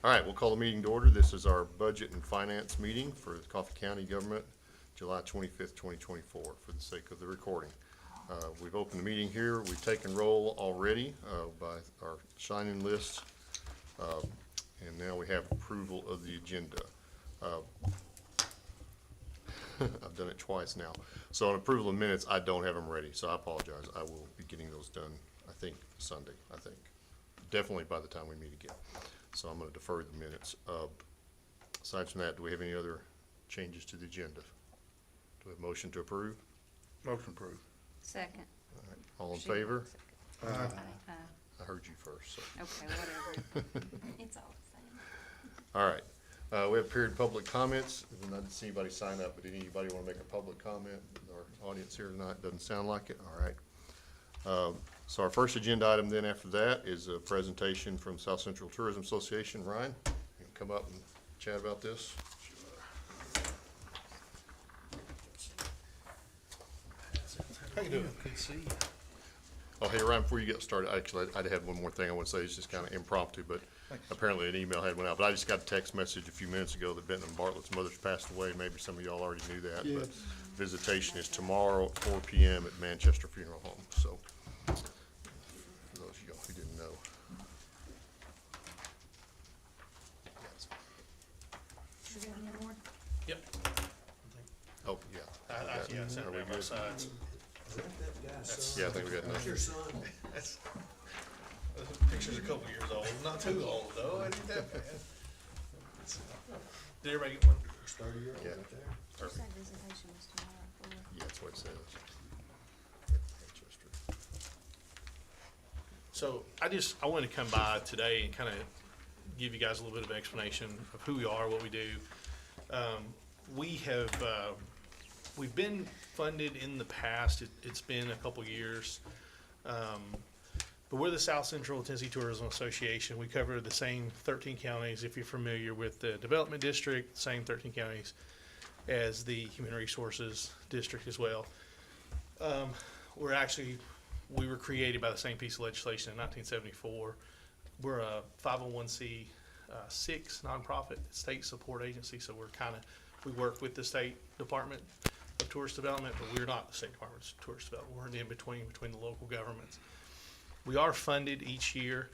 All right, we'll call the meeting to order. This is our budget and finance meeting for the Coffee County government, July 25th, 2024, for the sake of the recording. We've opened the meeting here. We've taken roll already by our sign-in list, and now we have approval of the agenda. I've done it twice now. So on approval of minutes, I don't have them ready, so I apologize. I will be getting those done, I think, Sunday, Definitely by the time we meet again. So I'm gonna defer the minutes. Aside from that, do we have any other changes to the agenda? Do we have a motion to approve? Motion approved. Second. All right, all in She wants favor? second. Aye. I heard you first, so. Okay, whatever. It's all the same. All right, we have period public comments. I didn't see anybody sign up, but did anybody want to make a public comment? Our audience here tonight, doesn't sound like it. All right. So our first agenda item then after that is a presentation from South Central Tourism Association. Ryan, you can come up and chat about this. How you doing? Good to see you. Oh, hey, Ryan, before you get started, actually, I'd have one more thing I want to say. It's just kind of impromptu, but apparently an email had went out. But I just got a text message a few minutes ago that Benton Bartlett's mother's passed away. Maybe some of y'all already knew that. But visitation is tomorrow at 4 p.m. at Manchester Funeral Home. So for those of y'all who didn't know. Should we have any more? Yep. Oh, yeah. Yeah, I sent Are it we down my good? sides. Yeah, I think we got enough. That's your son. That's, the picture's a couple years old, not too old though, I ain't that bad. Did everybody get one? It's 30-year-old Yeah. right there. You said visitation was tomorrow at 4. Yeah, that's what it says. Manchester. So I wanted to come by today and kind of give you guys a little bit of explanation of who we are, what we do. We've been funded in the past. It's been a couple years. But we're the South Central Tennessee Tourism Association. We cover the same 13 counties, if you're familiar with the Development District, same 13 counties as the Human Resources District as well. We were created by the same piece of legislation in 1974. We're a 501c6 nonprofit state support agency, so we work with the State Department of Tourist Development, but we're not the State Department of Tourist Development. We're an in-between between the local governments. We are funded each year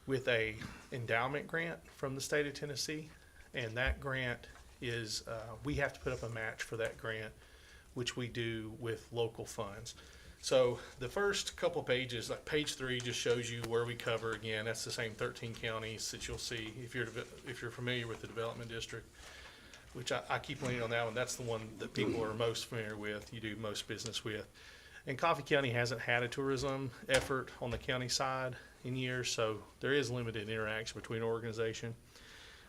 with a endowment grant from the state of Tennessee, and that grant is, we have to put up a match for that grant, which we do with local funds. So the first couple of pages, like page 3, just shows you where we cover. Again, that's the same 13 counties that you'll see if you're familiar with the Development District, which I keep leaning on that one. That's the one that people are most familiar with, you do most business with. And Coffee County hasn't had a tourism effort on the county side in years, so there is limited interaction between organizations.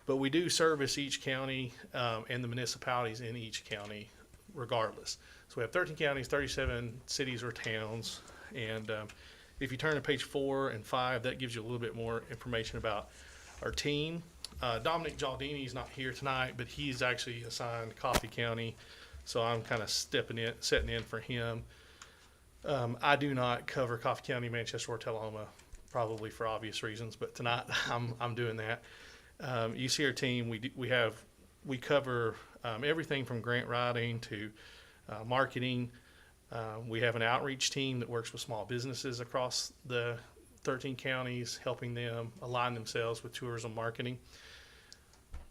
But we do service each county and the municipalities in each county regardless. So we have 13 counties, 37 cities or towns. And if you turn to page 4 and 5, that gives you a little bit more information about our team. Dominic Gialdini is not here tonight, but he's actually assigned Coffee County, so I'm kind of setting in for him. I do not cover Coffee County, Manchester, or Tullahoma, probably for obvious reasons, but tonight I'm doing that. You see our team. We cover everything from grant writing to marketing. We have an outreach team that works with small businesses across the 13 counties, helping them align themselves with tourism marketing.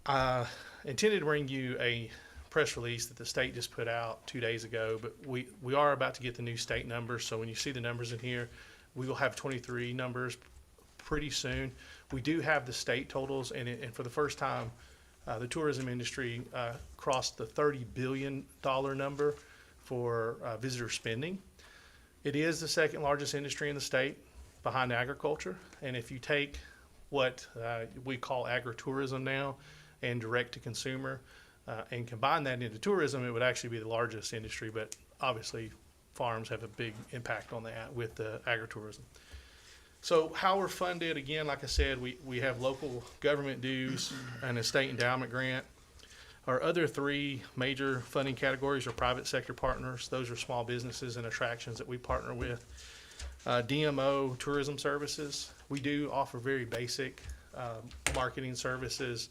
I intended to bring you a press release that the state just put out 2 days ago, but we are about to get the new state numbers. So when you see the numbers in here, we will have 23 numbers pretty soon. We do have the state totals, and for the first time, the tourism industry crossed the $30 billion number for visitor spending. It is the second largest industry in the state, behind agriculture. And if you take what we call agritourism now and direct to consumer and combine that into tourism, it would actually be the largest industry, but obviously farms have a big impact on that with the agritourism. So how we're funded, again, like I said, we have local government dues and a state endowment grant. Our other 3 major funding categories are private sector partners. Those are small businesses and attractions that we partner with. DMO, tourism services. We do offer very basic marketing services.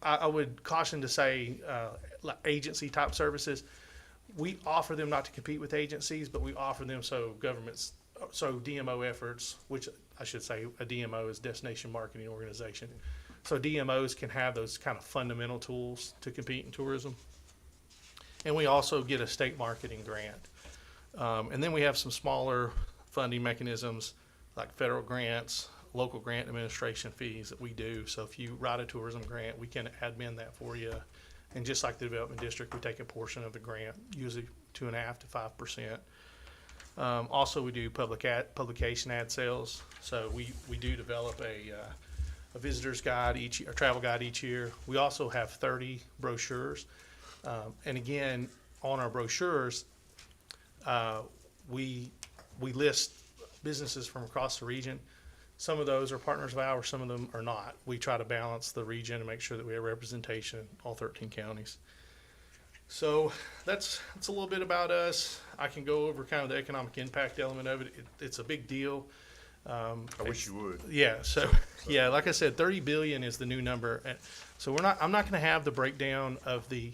I would caution to say, like agency type services, we offer them not to compete with agencies, but we offer them so DMO efforts, which I should say a DMO is Destination Marketing Organization. So DMOs can have those kind of fundamental tools to compete in tourism. And we also get a state marketing grant. And then we have some smaller funding mechanisms like federal grants, local grant administration fees that we do. So if you write a tourism grant, we can admin that for you. And just like the development district, we take a portion of the grant, usually 2.5% to 5%. Also, we do publication ad sales. So we do develop a visitor's guide a travel guide each year. We also have 30 brochures. And again, on our brochures, we list businesses from across the region. Some of those are partners of ours, some of them are not. We try to balance the region and make sure that we have representation in all 13 counties. So that's a little bit about us. I can go over kind of the economic impact element of it. It's a big deal. I wish you would. Yeah, so yeah, like I said, 30 billion is the new number. And so I'm not going to have the breakdown of the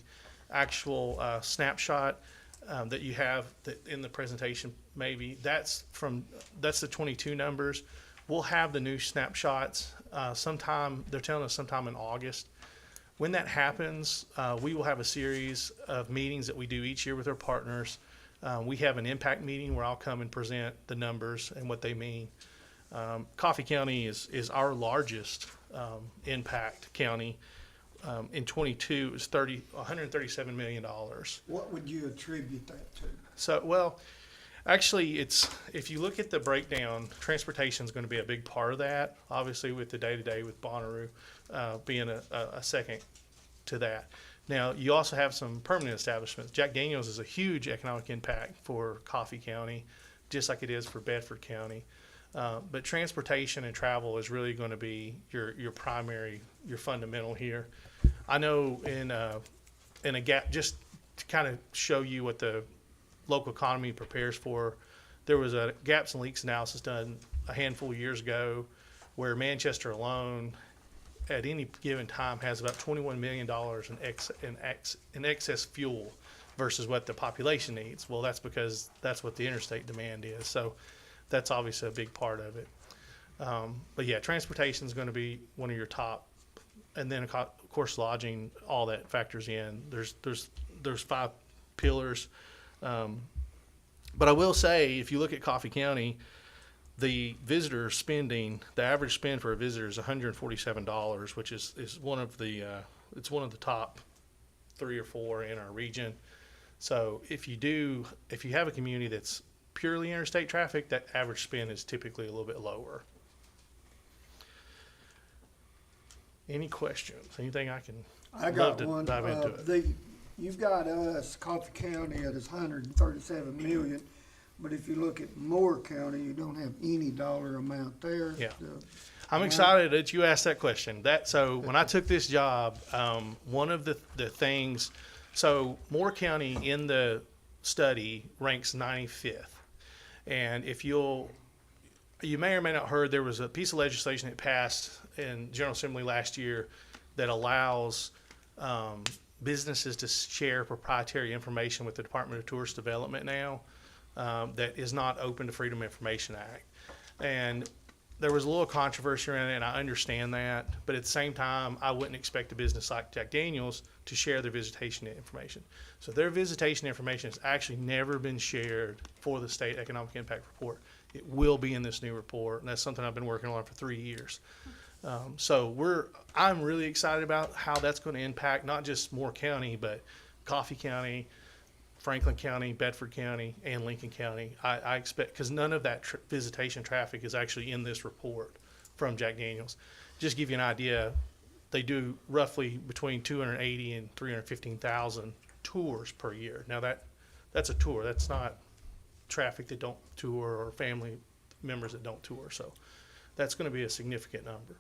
actual snapshot that you have in the presentation. Maybe that's the 22 numbers. We'll have the new snapshots sometime. They're telling us sometime in August. When that happens, we will have a series of meetings that we do each year with our partners. We have an impact meeting where I'll come and present the numbers and what they mean. Coffee County is our largest impact county. In 22, it was $137 million. What would you attribute that to? So, well, actually, if you look at the breakdown, transportation is going to be a big part of that. Obviously, with the day-to-day with Bonnaroo being a second to that. Now, you also have some permanent establishments. Jack Daniel's is a huge economic impact for Coffee County, just like it is for Bedford County. But transportation and travel is really going to be your primary, your fundamental here. I know in a gap, just to kind of show you what the local economy prepares for, there was a gaps and leaks analysis done a handful of years ago where Manchester alone at any given time has about $21 million in excess fuel versus what the population needs. Well, that's because that's what the interstate demand is. So that's obviously a big part of it. But yeah, transportation is going to be one of your top, and then of course lodging, all that factors in. There's 5 pillars. But I will say, if you look at Coffee County, the visitor spending, the average spend for a visitor is $147, which is one of the top 3 or 4 in our region. So if you have a community that's purely interstate traffic, that average spend is typically a little bit lower. Any questions? Anything I can? I love got to one. dive into it. You've got us, Coffee County, at 137 million, but if you look at Moore County, you don't have any dollar amount there. Yeah. I'm excited that you asked that question. So when I took this job, one of the things, so Moore County in the study ranks 95th. And if you may or may not heard, there was a piece of legislation that passed in General Assembly last year that allows businesses to share proprietary information with the Department of Tourist Development now that is not open to Freedom of Information Act. And there was a little controversy around it, and I understand that. But at the same time, I wouldn't expect a business like Jack Daniel's to share their visitation information. So their visitation information has actually never been shared for the State Economic Impact Report. It will be in this new report, and that's something I've been working on for 3 years. I'm really excited about how that's going to impact not just Moore County, but Coffee County, Franklin County, Bedford County, and Lincoln County. I expect, because none of that visitation traffic is actually in this report from Jack Daniel's. Just to give you an idea, they do roughly between 280 and 315,000 tours per year. Now that's a tour. That's not traffic that don't tour or family members that don't tour. So that's going to be a significant number.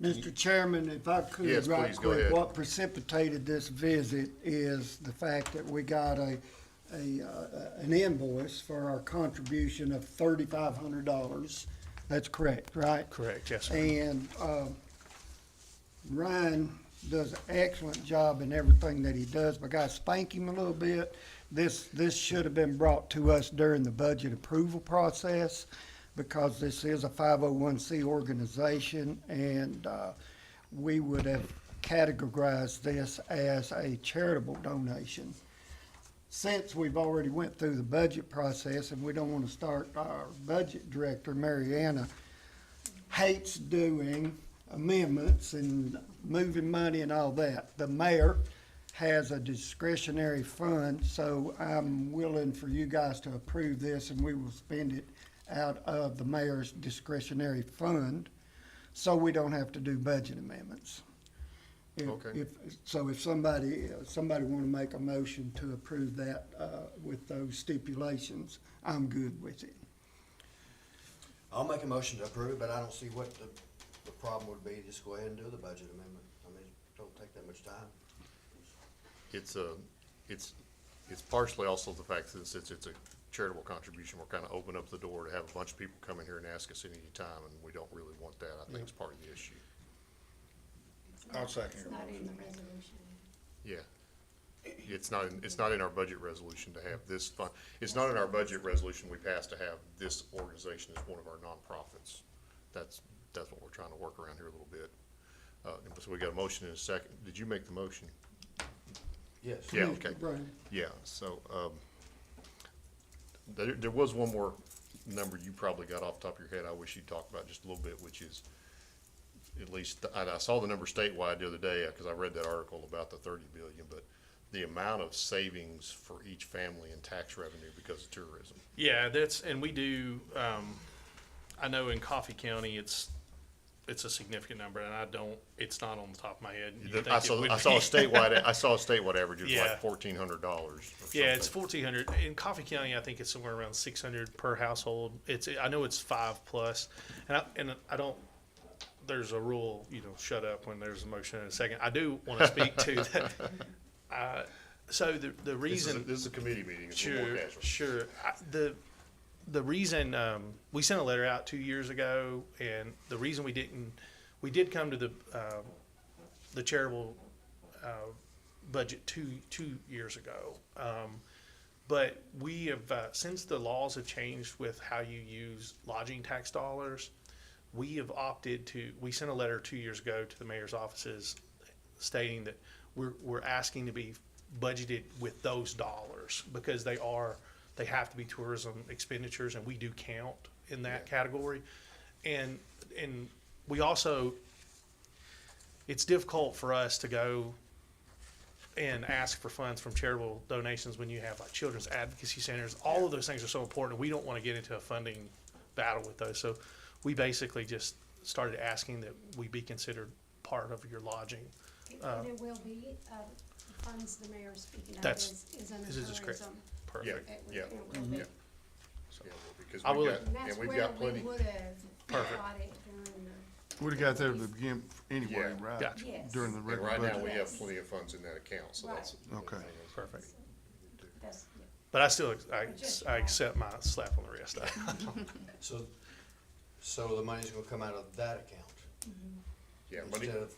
Mr. Chairman, if I could, Yes, right please, go quick, ahead. what precipitated this visit is the fact that we got an invoice for our contribution of $3,500. That's correct, right? Correct, yes, sir. And Ryan does an excellent job in everything that he does, but I gotta spank him a little bit. This should have been brought to us during the budget approval process, because this is a 501c organization, and we would have categorized this as a charitable donation. Since we've already went through the budget process and we don't want to start, our budget director, Mariana, hates doing amendments and moving money and all that. The mayor has a discretionary fund, so I'm willing for you guys to approve this, and we will spend it out of the mayor's discretionary fund, so we don't have to do budget amendments. Okay. If somebody want to make a motion to approve that, with those stipulations, I'm good with it. I'll make a motion to approve, but I don't see what the problem would be. Just go ahead and do the budget amendment. I mean, it don't take that much time. It's partially also the fact that since it's a charitable contribution, we're kind of open up the door to have a bunch of people come in here and ask us at any time, and we don't really want that. I think it's part of the issue. I'll second It's your not in motion. the resolution. Yeah. It's not in our budget resolution to have this fund. It's not in our budget resolution we passed to have this organization as one of our nonprofits. That's what we're trying to work around here a little bit. So we got a motion and a second. Did you make the motion? Yes. Yeah, okay. Brian, Yeah, so, there was one more number you probably got off the top of your head I wish you'd talk about just a little bit, which is, at least, I saw the number statewide the other day, because I read that article about the 30 billion, but the amount of savings for each family in tax revenue because of tourism. Yeah, and we do, I know in Coffee County, it's a significant number, and it's not on the top of my head. You'd think I it saw would a be. statewide average, it was Yeah. like $1,400 or Yeah, it's something. 1,400. In Coffee County, I think it's somewhere around 600 per household. I know it's 5+, and I don't. There's a rule, shut up when there's a motion in a second. I do want to speak to that. So the reason. This is a committee meeting, it's a little more Sure, casual. sure. The reason, we sent a letter out 2 years ago, and the reason we did come to the charitable, budget two years ago. But we have, since the laws have changed with how you use lodging tax dollars, we have we sent a letter 2 years ago to the mayor's offices stating that we're asking to be budgeted with those dollars, because they have to be tourism expenditures, and we do count in that category. And we also, it's difficult for us to go and ask for funds from charitable donations when you have like children's advocacy centers. All of those things are so important. We don't want to get into a funding battle with those. So we basically just started asking that we be considered part of your lodging. And it will be, the funds the mayor is speaking of That's- is under this is just correct. tourism. Perfect. Yeah. It will be. Yeah. Yeah, well, because I will- we've got, And that's and we've where got we plenty. would have Perfect. got it during the. We'd have got there to begin anyway, Yeah. right? Gotcha. Yes. During the And regular right now, budget. we have Yes. plenty of funds in that account, so that's. Right. Okay. Perfect. That's, yeah. But I still, Just- I accept my slap on the wrist. So the money's gonna come out of that account Yeah, money, instead of,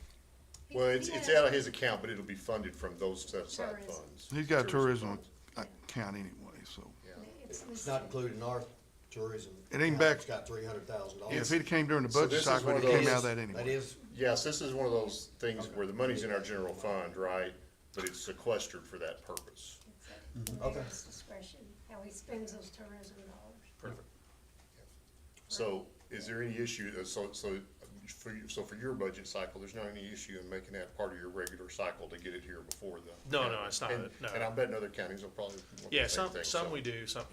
well, it's out of his account, but it'll be funded from those set aside Tourism. funds. He's got a tourism funds. account anyway, so. Yeah. It's it's not included in our tourism. It ain't account. back- It's got $300,000. If he'd came during the So budget this is cycle, one it of came those- out of that That anyway. is, Yes, this is one of those things where the money's in our general fund, right? But it's sequestered for that purpose. it's at the Okay. mayor's discretion, how he spends those tourism dollars. Perfect. So is there any issue, so for your budget cycle, there's not any issue in making that part of your regular cycle to get it here before the? No, it's not, And- no. And I bet in other counties will probably want the Yeah, same some thing, some so. we do, some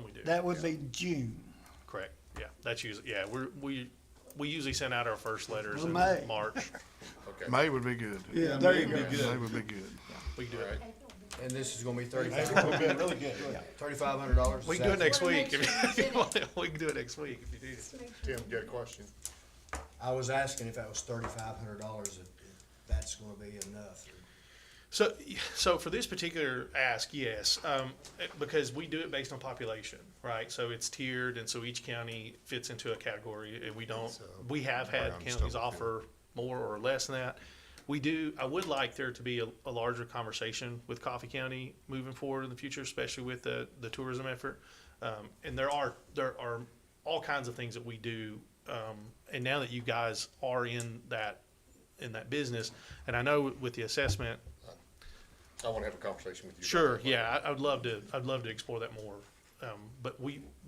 we do. that would be June. Correct. Yeah, that's usually, yeah, we usually send out our first letters in May. March. Okay. May would be good. Yeah, there you go. May would be good. We can do All it. right. and this is gonna be $3,500. We can do it next Wanna week. make if sure it's in you want. We can do it next week if you do. Just make sure. Tim, you got a question? I was asking if that was $3,500, if that's gonna be enough. So for this particular ask, yes, because we do it based on population, right? So it's tiered, and so each county fits into a category, and we have had Brown counties Stubblefield. offer more or less than that. I would like there to be a larger conversation with Coffee County moving forward in the future, especially with the tourism effort. And there are all kinds of things that we do, and now that you guys are in that business, and I know with the assessment, I wanna have a conversation with you. about sure, that. yeah, I'd love to explore that more. But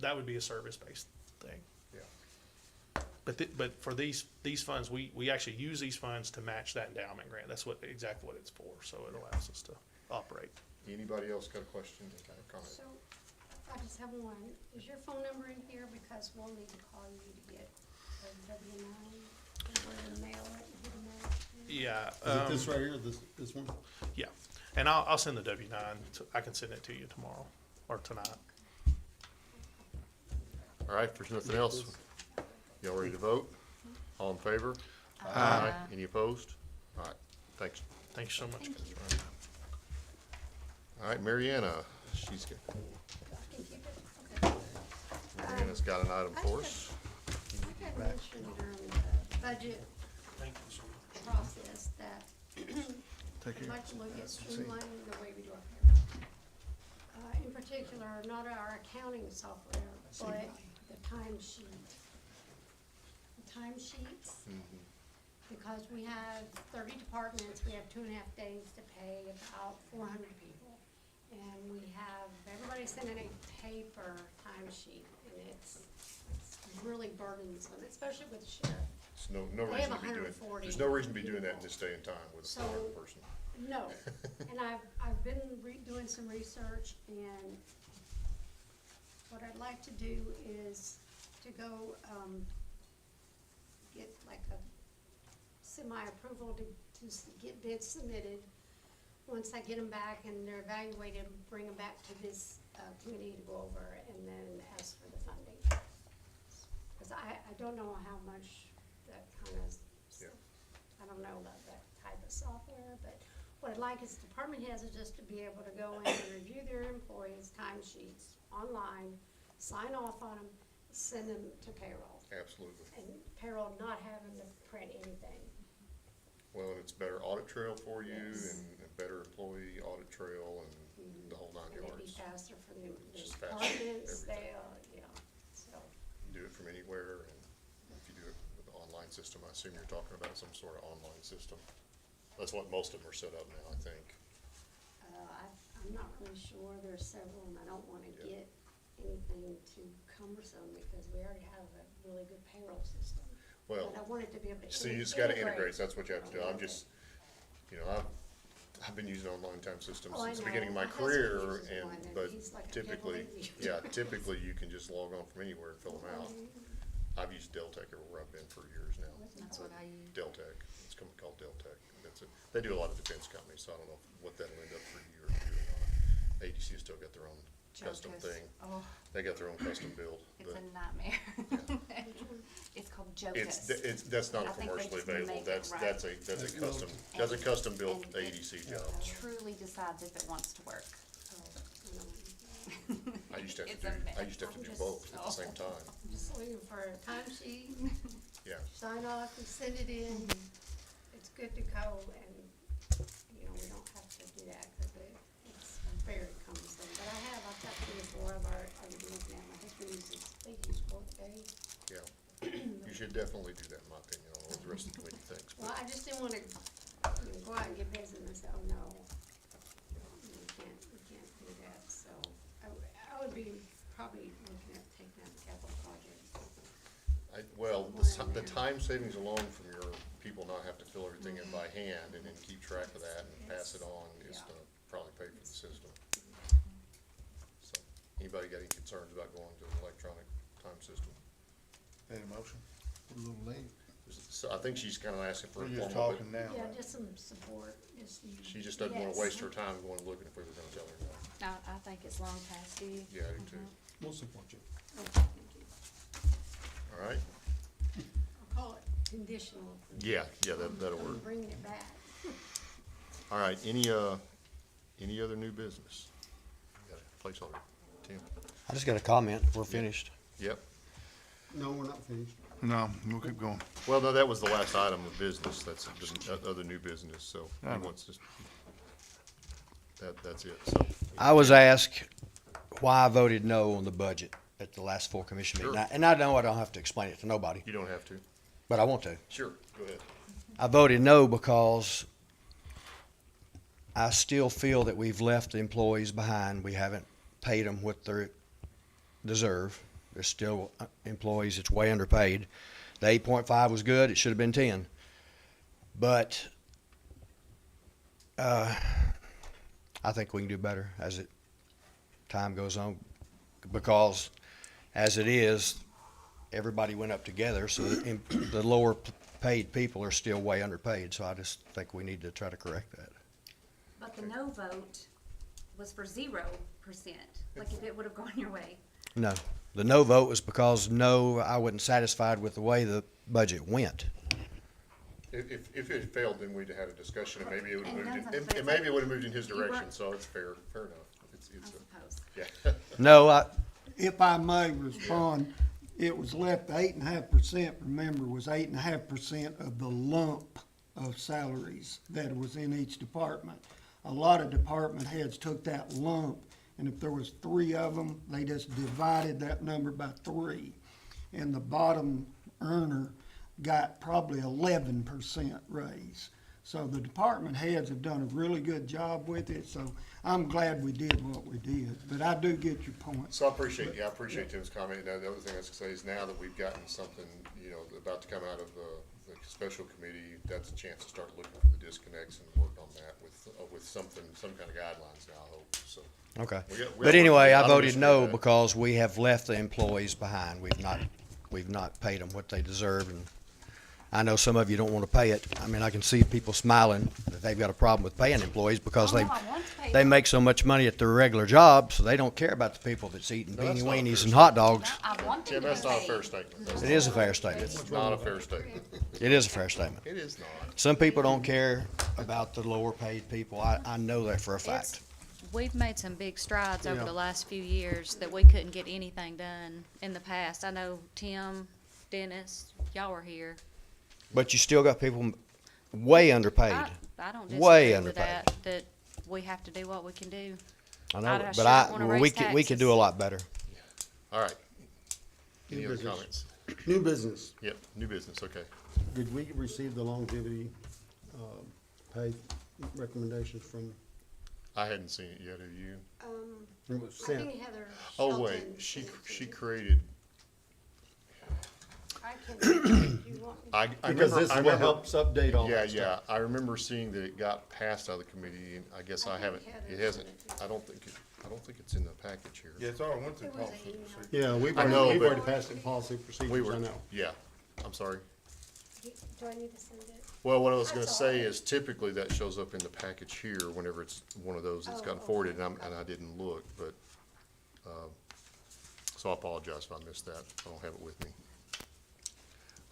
that would be a service-based thing. Yeah. But for these funds, we actually use these funds to match that endowment grant. That's exactly what it's for, so it allows us to operate. Anybody else got a question, got a comment? So, I just have one. Is your phone number in here? Because we'll need to call you to get a W-9, and we're to mail it, and who to mail it to. Yeah. Is it this right here, this one? Yeah, and I'll send the W-9, I can send it to you tomorrow or tonight. All right, if there's nothing else, y'all ready to vote? All in favor? Aye. Any opposed? All right, thanks. Thanks so much. Thank guys. you. All right, Mariana, she's got, I can keep it? Okay. Mariana's got an item for us. Like I mentioned during the budget Thank you so much. process that Take I'd care. like to look at streamlining the way we do our payroll. In particular, not our accounting software, but the timesheets. Because we have 30 departments, we have 2.5 days to pay about 400 people. And we have everybody sending a paper timesheet, and it's really burdensome, especially with the sheriff. There's no They have reason to be doing, 140 there's no reason to be doing that in this day and time with a So- foreign person. No, and I've been doing some research, and what I'd like to do is to go, get like a semi-approval to get bids submitted. Once I get them back and they're evaluated, bring them back to this, committee to go over, and then ask for the funding. Cause I don't know how much that kind of, Yeah. I don't know about that type of software, but what I'd like is department heads is just to be able to go in and review their employees' timesheets online, sign off on them, send them to payroll, Absolutely. and payroll not having to print anything. Well, and it's better audit trail for you Yes. and a better employee audit trail and the whole nine And it'd be yards. faster for the Just faster, departments, everything. so. You do it from anywhere, and if you do it with the online system, I assume you're talking about some sort of online system. That's what most of them are set up now, I think. I'm not really sure, there's several, and I don't wanna Yeah. get anything too cumbersome, because we already have a really good payroll system. Well, But I want it to be able to see, you just gotta integrate, integrate. so that's what you have to do. I'm just, you know, I've been using online time systems Oh, I since the know. beginning of my My husband career, uses one, and, and but he's like, I can't typically, believe you. yeah, typically you can just log on from anywhere and fill them out. I've used Deltek everywhere I've been for years now. That's what I use. Deltek, it's a company called Deltek. That's it. They do a lot of defense companies, so I don't know what that'll end up for you or you or not. ADC has still got their own custom Jocus. thing. Oh, They got their own custom build. it's but a nightmare. It's called It's, Jocus. that's not I think they commercially just available. make it right. That's a custom, that's a custom built And it ADC job. truly decides if it wants to work. I used to have It's to a do, I mess. used to have to I'm do just- both at the same time. I'm just looking for a timesheet, Yeah, sign off, and send it in, it's good to go, and, you know, we don't have to do that, cause it's very cumbersome, but I've got 3 or 4 of our these now, my husband uses, they use Workday. yeah. You should definitely do that, in my opinion. I don't know what the rest of the committee thinks, Well, but I just didn't wanna, go out and get bids and say, oh, no, we can't do that, so, I would be probably looking at taking out the capital project. well, the time savings alone from your people not have to fill everything in by hand and then keep track of that and pass it on is Yeah. gonna probably pay for the system. So, anybody got any concerns about going to an electronic time system? Need a motion? A little late. So I think she's kinda asking for a We're just formal, talking now, Yeah, right? just some support, just. she just doesn't wanna Yes. waste her time going looking if we were gonna tell her no. I think it's long past due. Yeah, I do too. We'll support you. Okay, thank you. All right? I'll call it conditional. Yeah, that'll I'm work. bringing it back. All right, any other new business? Got a placeholder, Tim? I just got a comment. We're finished. Yep. No, we're not finished. No, we'll keep going. Well, no, that was the last item of business. That's the other new business, so he Oh. wants to, that's it, so. I was asked why I voted no on the budget at the last full commission meeting. Sure. And I know I don't have to explain it to nobody, You don't have to. but I want to. Sure, go ahead. I voted no because I still feel that we've left the employees behind. We haven't paid them what they deserve. There's still employees that's way underpaid. The 8.5 was good. It should have been 10. But I think we can do better as time goes on, because as it is, everybody went up together, so the lower paid people are still way underpaid. So I just think we need to try to correct that. But the no vote was for 0%, like if it would have gone your way. No, the no vote was because I wasn't satisfied with the way the budget went. If it failed, then we'd have had a discussion, and maybe it would have And moved none in, of it, and maybe it would have moved in his you weren't- direction, so it's fair enough. I It's suppose. yeah. No, If I may respond, it was left 8.5%, remember, was 8.5% of the lump of salaries that was in each department. A lot of department heads took that lump, and if there was 3 of them, they just divided that number by 3. And the bottom earner got probably 11% raise. So the department heads have done a really good job with it, so I'm glad we did what we did. But I do get your point. So I appreciate Tim's comment. Now, the other thing I was gonna say is now that we've gotten something, about to come out of the special committee, that's a chance to start looking for the disconnects and work on that with some kind of guidelines now, I hope, so. okay. We But anyway, I don't voted disagree no with that. because we have left the employees behind. We've not paid them what they deserve, and I know some of you don't want to pay it. I mean, I can see people smiling that they've got a problem with paying employees because Oh, no, I want to pay they them. make so much money at their regular job, so they don't care about the people that's eating No, that's beanie not a weenies fair and hot dogs. I want them Tim, to that's not a pay. fair statement. That's It is a fair statement. It's not a fair statement. It is a fair statement. It is not. Some people don't care about the lower paid people. I know that for a It's, fact. we've made some big strides over Yeah. the last few years that we couldn't get anything done in the past. I know Tim, Dennis, y'all were here. But you still got people way underpaid. I don't Way disagree with underpaid. that we have to do what we can do. I know, I but sure I, don't wanna well, raise we could do a taxes. lot better. All right. Any New other business. comments? New business. Yep, new business, okay. Did we receive the longevity, pay recommendations from, I hadn't seen it yet, have you? it was I sent? think Heather Oh, wait, Shelton she sent it to me. created, I can, you want me? I Because remember, this I is what remember, helps update all yeah, that stuff. I remember seeing that it got passed out of the committee, and I guess I I haven't, think it Heather hasn't, sent it I don't think it's in the package here. Yeah, it's all went through It was policy an email. procedure. Yeah, we've I know, already, we've but- already passed it, policy We procedures, were, I know. yeah, I'm sorry. Do I need to send it? Well, what I was gonna That's say all. is typically that shows up in the package here whenever it's one of those that's gotten Oh, forwarded, okay. and I didn't look, but, so I apologize if I missed that. I don't have it with me.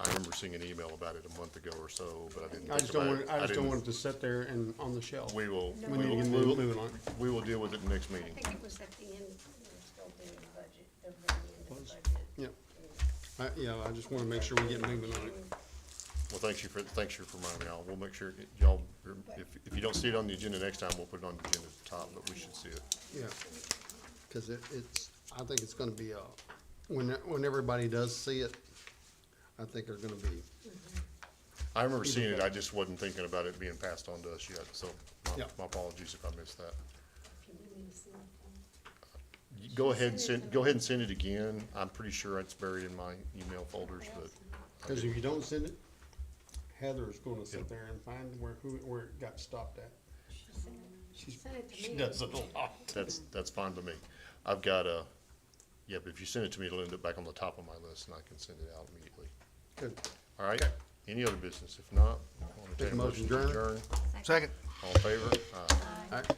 I remember seeing an email about it a month ago or so, but I didn't I think just don't about want, it. I just don't didn't- want it to sit there and on the shelf. We will, No, We we need to will, get we will, moving on it. we will deal with it in the next I meeting. think it was at the end, it was still being the budget, the very end of the budget. Yeah. Yeah, I just wanna make sure we get moving on it. Well, thanks you for reminding me. We'll make sure, y'all, if you don't see it on the agenda next time, we'll put it on the agenda at the top, but we should see it. Yeah, cause it's, I think it's gonna be, when everybody does see it, I think they're gonna be, I remember seeing it, I just wasn't thinking about it being passed on to us yet, so Yeah. my apologies if I missed that. If you need me to send it, Go ahead and send it again. I'm pretty sure it's buried in my email folders, but cause if you don't send it, Heather's gonna sit there and find where it got stopped at. send it to me. She does it a lot. that's fine by me. I've got yeah, but if you send it to me, it'll end up back on the top of my list and I can send it out immediately. Good. All right? Any other business? If not, I'll entertain a Make a motion motion to to adjourn. adjourn. Second. All in favor? Aye. All right.